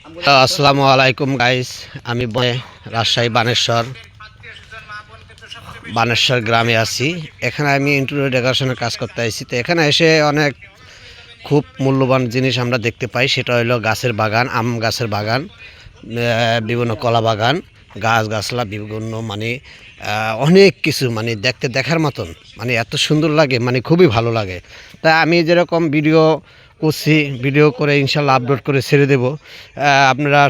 আসসালামু আলাইকুম গাইস। আমি রাজশাহী বানেশ্বর গ্রামে আছি। এখানে আমি ইন্টেরিয়র ডেকোরেশনের কাজ করতে আসছি। তো এখানে এসে অনেক খুব মূল্যবান জিনিস আমরা দেখতে পাই। সেটা হলো গাছের বাগান, আম গাছের বাগান, বিভিন্ন কলা বাগান, গাছগাছলা বিভিন্ন মানে অনেক কিছু মানে দেখার মতন, মানে এত সুন্দর লাগে, মানে খুবই ভালো লাগে। তাই আমি যেরকম ভিডিও করছি, ভিডিও করে ইনশাল্লাহ আপলোড করে ছেড়ে দেব। আপনারা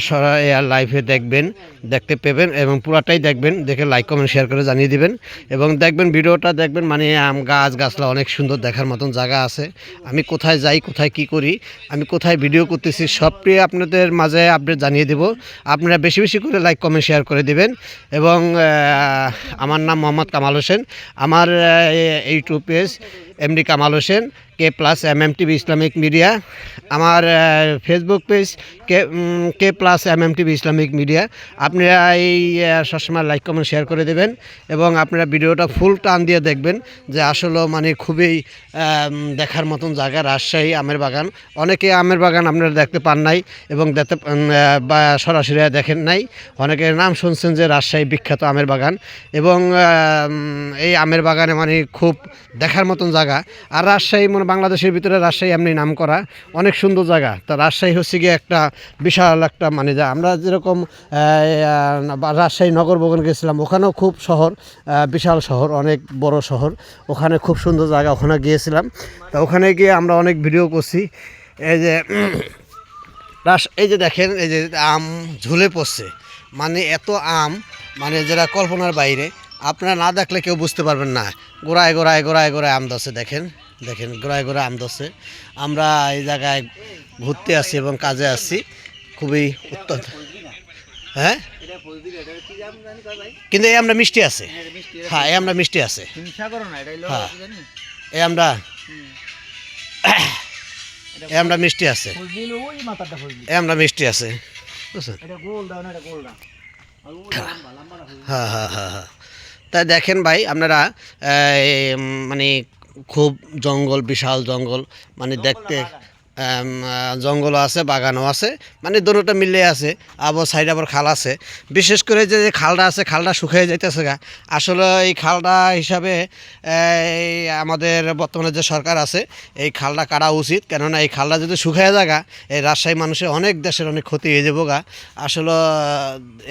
লাইভে দেখতে পাবেন এবং পুরাটাই দেখবেন, দেখে লাইক কমেন্ট শেয়ার করে জানিয়ে দিবেন এবং দেখবেন, ভিডিওটা দেখবেন। মানে গাছলা অনেক সুন্দর দেখার মতন জায়গা আছে। আমি কোথায় যাই, কোথায় কি করি, আমি কোথায় ভিডিও করতেছি, সবটি আপনাদের মাঝে আপডেট জানিয়ে দেব। আপনারা বেশি বেশি করে লাইক কমেন্ট শেয়ার করে দিবেন। এবং আমার নাম মোহাম্মদ কামাল হোসেন। আমার YouTube page MD Kamal Hossain K+MM TV Islamic media. আমার Facebook page K+MM TV Islamic media. আপনারা এই সবসময় লাইক কমেন্ট শেয়ার করে দেবেন এবং আপনারা ভিডিওটা ফুল টান দিয়ে দেখবেন, যে আসলে মানে খুবই দেখার মতন জায়গা রাজশাহী আমের বাগান। অনেকে আমের বাগান আপনারা দেখতে পান নাই এবং বা সরাসরি দেখেন নাই। অনেকের নাম শুনছেন যে রাজশাহী বিখ্যাত আমের বাগান, এবং এই আমের বাগানে মানে খুব দেখার মতন জায়গা। আর রাজশাহী মানে বাংলাদেশের ভিতরে রাজশাহী এমনি নাম করা, অনেক সুন্দর জায়গা। তা রাজশাহী হচ্ছে গিয়ে একটা বিশাল একটা মানে আমরা যেরকম রাজশাহী নগর ভবন গেছিলাম, ওখানেও খুব শহর, বিশাল শহর, অনেক বড় শহর। ওখানে খুব সুন্দর জায়গা, ওখানে গিয়েছিলাম। তা ওখানে গিয়ে আমরা অনেক ভিডিও করছি। এই যে দেখেন, এই যে আম ঝুলে পড়ছে, মানে এত আম, মানে যেটা কল্পনার বাইরে। আপনারা না দেখলে কেউ বুঝতে পারবেন না। গোড়ায় গোড়ায় গোড়ায় গোড়ায় আম ধরছে, দেখেন গোড়ায় গোড়ায় আম ধরছে। আমরা এই জায়গায় ঘুরতে আসছি এবং কাজে আসছি, খুবই অত্যন্ত। হ্যাঁ, কিন্তু এই আমরা মিষ্টি আছে। হ্যাঁ, এই আমরা মিষ্টি আছে। হ্যাঁ, এই আমরা আমরা মিষ্টি আছে, আমরা মিষ্টি আছে, বুঝছেন? হ্যাঁ হ্যাঁ হ্যাঁ হ্যাঁ। তাই দেখেন ভাই, আপনারা মানে খুব জঙ্গল, বিশাল জঙ্গল, মানে দেখতে জঙ্গলও আছে, বাগানও আছে, মানে দুটোটা মিলে আছে। আবার সাইডে আবার খাল আছে। বিশেষ করে যে খালটা আছে, খালটা শুকিয়ে যাইতেছে গা। আসলে এই খালটা হিসাবে আমাদের বর্তমানে যে সরকার আছে, এই খালটা কাটা উচিত। কেননা এই খালটা যদি শুকিয়ে যাগা, এই রাজশাহী মানুষের অনেক, দেশের অনেক ক্ষতি হয়ে যাবো গা। আসলে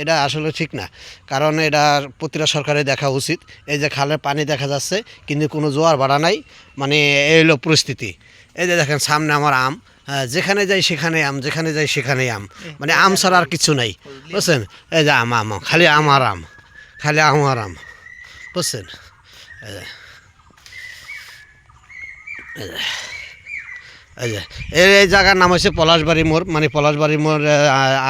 এটা আসলে ঠিক না, কারণ এটা প্রতিটা সরকারের দেখা উচিত। এই যে খালের পানি দেখা যাচ্ছে কিন্তু কোনো জোয়ার ভাড়া নাই, মানে এই হলো পরিস্থিতি। এই যে দেখেন সামনে আমার আম, যেখানে যাই সেখানে আম, যেখানে যাই সেখানে আম, মানে আম ছাড়া আর কিছু নাই, বুঝছেন? এই যে আম, খালি আমার আম, খালি আমার আম, বুঝছেন? এই জায়গার নাম হচ্ছে পলাশবাড়ি মোড়, মানে পলাশবাড়ি মোড়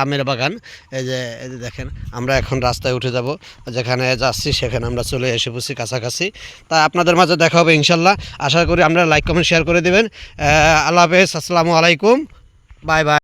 আমের বাগান। এই যে দেখেন, আমরা এখন রাস্তায় উঠে যাব, যেখানে যাচ্ছি সেখানে আমরা চলে এসে পড়ছি কাছাকাছি। তা আপনাদের মাঝে দেখা হবে ইনশাল্লাহ। আশা করি আপনারা লাইক কমেন্ট শেয়ার করে দেবেন। আল্লাহ হাফেজ, আসসালামু আলাইকুম, বাই বাই।